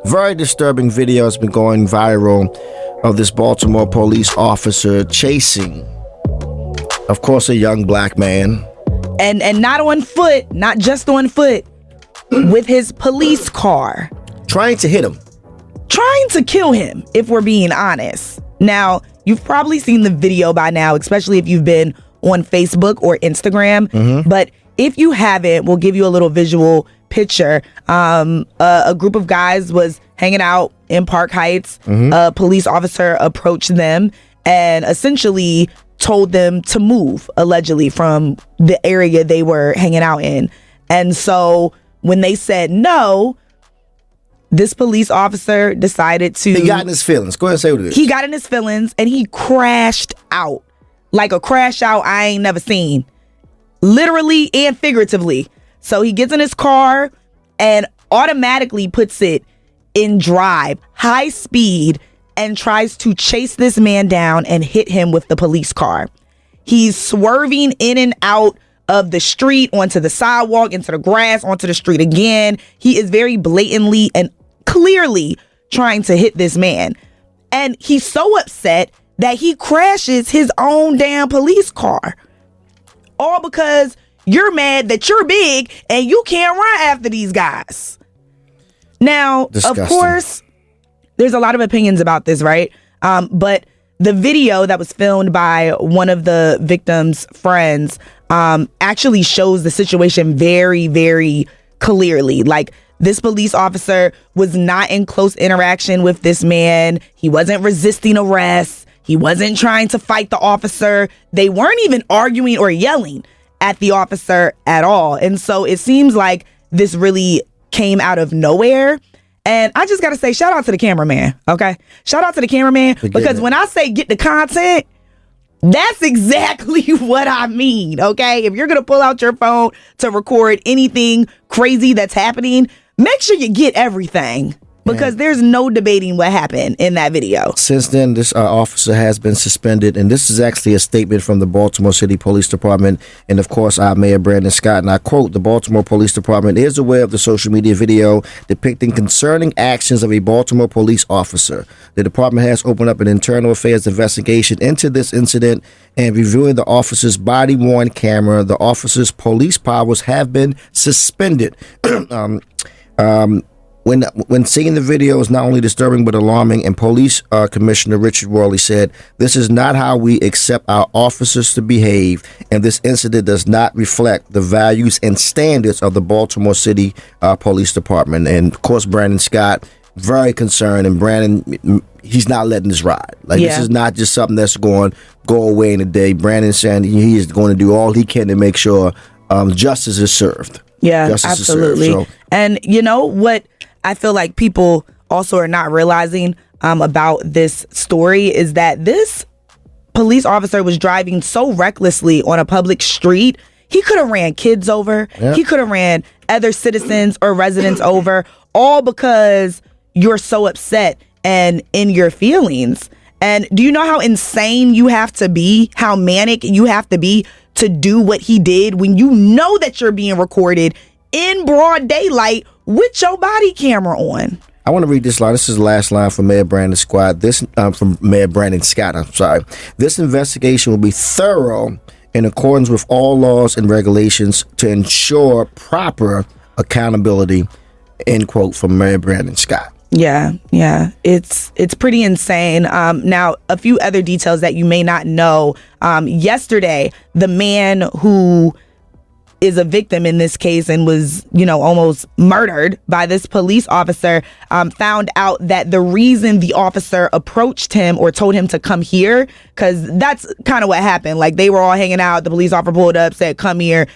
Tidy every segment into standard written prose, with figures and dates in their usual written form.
Very disturbing video has been going viral of this Baltimore police officer chasing, of course, a young black man. And not on foot, not just on foot, with his police car. Trying to hit him. Trying to kill him, if we're being honest. Now, you've probably seen the video by now, especially if you've been on Facebook or Instagram. Mm-hmm. But if you haven't, we'll give you a little visual picture. A group of guys was hanging out in Park Heights. Mm-hmm. A police officer approached them and essentially told them to move, allegedly, from the area they were hanging out in. And so when they said no, this police officer decided to... He got in his feelings. Go ahead and say what it is. He got in his feelings and he crashed out. Like a crash out I ain't never seen. Literally and figuratively. So he gets in his car and automatically puts it in drive, high speed, and tries to chase this man down and hit him with the police car. He's swerving in and out of the street, onto the sidewalk, into the grass, onto the street again. He is very blatantly and clearly trying to hit this man. And he's so upset that he crashes his own damn police car. All because you're mad that you're big and you can't run after these guys. Now, Disgusting. Of course, there's a lot of opinions about this, right? But the video that was filmed by one of the victim's friends actually shows the situation very, very clearly. Like, this police officer was not in close interaction with this man. He wasn't resisting arrest. He wasn't trying to fight the officer. They weren't even arguing or yelling at the officer at all. And so it seems like this really came out of nowhere. And I just got to say, shout out to the cameraman, okay? Shout out to the cameraman, because when I say get the content, that's exactly what I mean, okay? If you're going to pull out your phone to record anything crazy that's happening, make sure you get everything, because there's no debating what happened in that video. Since then, this officer has been suspended, and this is actually a statement from the Baltimore City Police Department, and of course, our Mayor Brandon Scott, and I quote, "The Baltimore Police Department is aware of the social media video depicting concerning actions of a Baltimore police officer. The department has opened up an internal affairs investigation into this incident and reviewing the officer's body-worn camera. The officer's police powers have been suspended." When seeing the video is not only disturbing but alarming, and Police Commissioner Richard Worley said, "This is not how we accept our officers to behave, and this incident does not reflect the values and standards of the Baltimore City Police Department." And of course, Brandon Scott, very concerned, and Brandon, he's not letting this ride. Like, this is not just something that's going to go away in a day. Brandon saying he is going to do all he can to make sure justice is served. Yeah, justice absolutely. Is served, so. And you know what I feel like people also are not realizing about this story is that this police officer was driving so recklessly on a public street. He could have ran kids over. Yeah. He could have ran other citizens or residents over, all because you're so upset and in your feelings. And do you know how insane you have to be, how manic you have to be to do what he did when you know that you're being recorded in broad daylight with your body camera on? I want to read this line. This is the last line from Mayor Brandon Scott. From Mayor Brandon Scott. I'm sorry. "This investigation will be thorough in accordance with all laws and regulations to ensure proper accountability." End quote from Mayor Brandon Scott. Yeah. It's pretty insane. Now, a few other details that you may not know. Yesterday, the man who is a victim in this case and was, almost murdered by this police officer, found out that the reason the officer approached him or told him to come here, because that's kind of what happened. Like, they were all hanging out. The police officer pulled up, said, "Come here."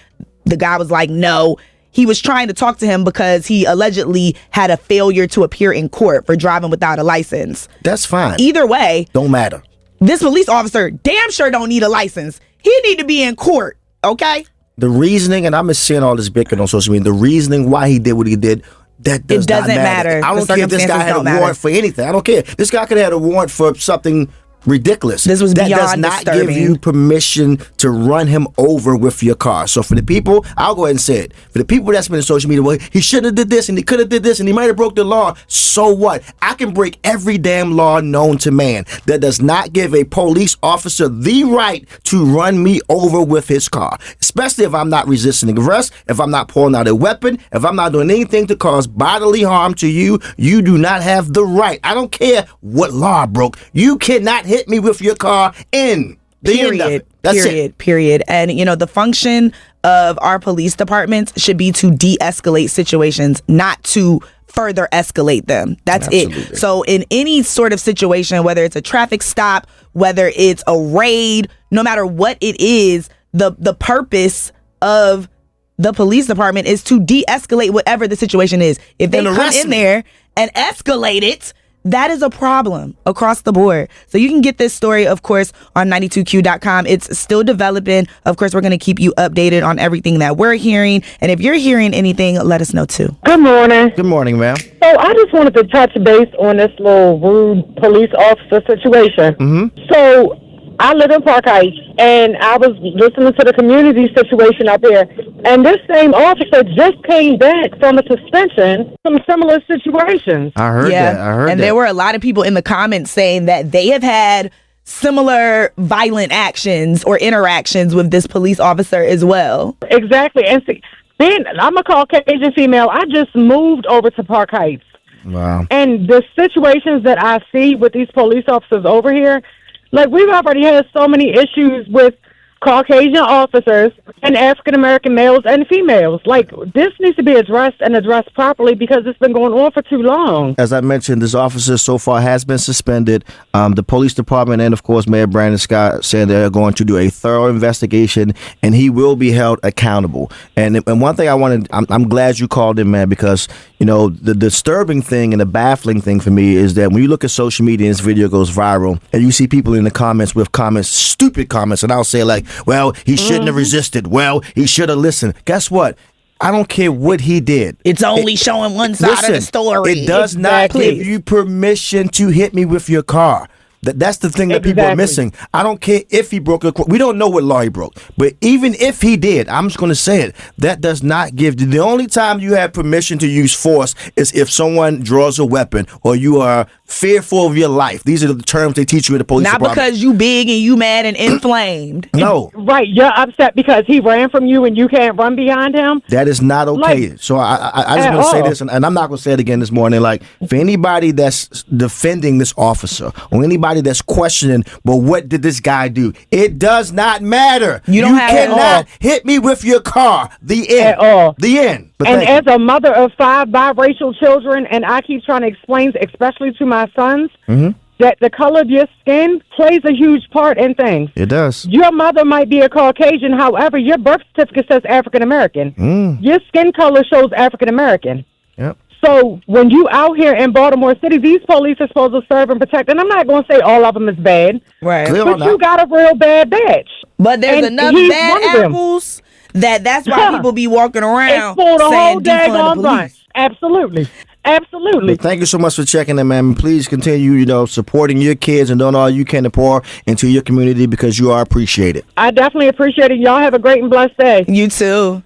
The guy was like, no. He was trying to talk to him because he allegedly had a failure to appear in court for driving without a license. That's fine. Either way, don't matter. This police officer damn sure don't need a license. He need to be in court, okay? The reasoning, and I'm just seeing all this bickering on social media, the reasoning why he did what he did, that doesn't matter. I don't care if this guy had a warrant for anything. I don't care. This guy could have had a warrant for something ridiculous. This was that beyond does not disturbing. give you permission to run him over with your car. So for the people, I'll go ahead and say it. For the people that's been in social media, well, he shouldn't have did this and he could have did this and he might have broke the law. So what? I can break every damn law known to man. That does not give a police officer the right to run me over with his car, especially if I'm not resisting arrest, if I'm not pulling out a weapon, if I'm not doing anything to cause bodily harm to you. You do not have the right. I don't care what law I broke. You cannot hit me with your car in the end of it. That's it. Period. And, you know, the function of our police departments should be to de-escalate situations, not to further escalate them. That's Absolutely. it. So in any sort of situation, whether it's a traffic stop, whether it's a raid, no matter what it is, the purpose of the police department is to de-escalate whatever the situation is. If they come in there and escalate it, that is a problem across the board. So you can get this story, of course, on 92q.com. It's still developing. Of course, we're going to keep you updated on everything that we're hearing. And if you're hearing anything, let us know too. Good morning. Good morning, ma'am. So I just wanted to touch base on this little rude police officer situation. So I live in Park Heights, and I was listening to the community situation up here, and this same officer just came back from a suspension from similar situations. I heard that. I heard and that. there were a lot of people in the comments saying that they have had similar violent actions or interactions with this police officer as well. Exactly. And see, I'm a Caucasian female. I just moved over to Park Heights. Wow. And the situations that I see with these police officers over here, like, we've already had so many issues with Caucasian officers and African-American males and females. Like, this needs to be addressed and addressed properly because it's been going on for too long. As I mentioned, this officer so far has been suspended. The police department and, of course, Mayor Brandon Scott said they're going to do a thorough investigation, and he will be held accountable. And one thing I'm glad you called him, man, because, you know, the disturbing thing and the baffling thing for me is that when you look at social media and this video goes viral and you see people in the comments with comments, stupid comments, and I'll say like, well, he shouldn't have resisted. Well, he should have listened. Guess what? I don't care what he did. It's only showing one side of the story. It does not give you permission to hit me with your car. That's the thing that people are missing. I don't care if he broke a court. We don't know what law he broke. But even if he did, I'm just going to say it, that does not give you. The only time you have permission to use force is if someone draws a weapon or you are fearful of your life. These are the terms they teach you in the police department. Not because you big and you mad and inflamed. No. Right. You're upset because he ran from you and you can't run behind him. That is not okay. Like, so I just want to say this, and I'm not going to say it again this morning. Like, for anybody that's defending this officer or anybody that's questioning, but what did this guy do? It does not matter. You cannot hit me with your car. The end. At all. The end. But and as a mother of 5 biracial children, and I keep trying to explain, especially to my sons, that the color of your skin plays a huge part in things. It does. Your mother might be a Caucasian, however, your birth certificate says African American. Your skin color shows African American. Yep. So when you out here in Baltimore City, these police are supposed to serve and protect. And I'm not going to say all of them is bad. Right. But you got a real bad batch. But there's enough bad apples that's why people be walking around saying defund the police. Absolutely. Absolutely. But thank you so much for checking in, man. Please continue, supporting your kids and doing all you can to pour into your community because you are appreciated. I definitely appreciate it. Y'all have a great and blessed day. You too.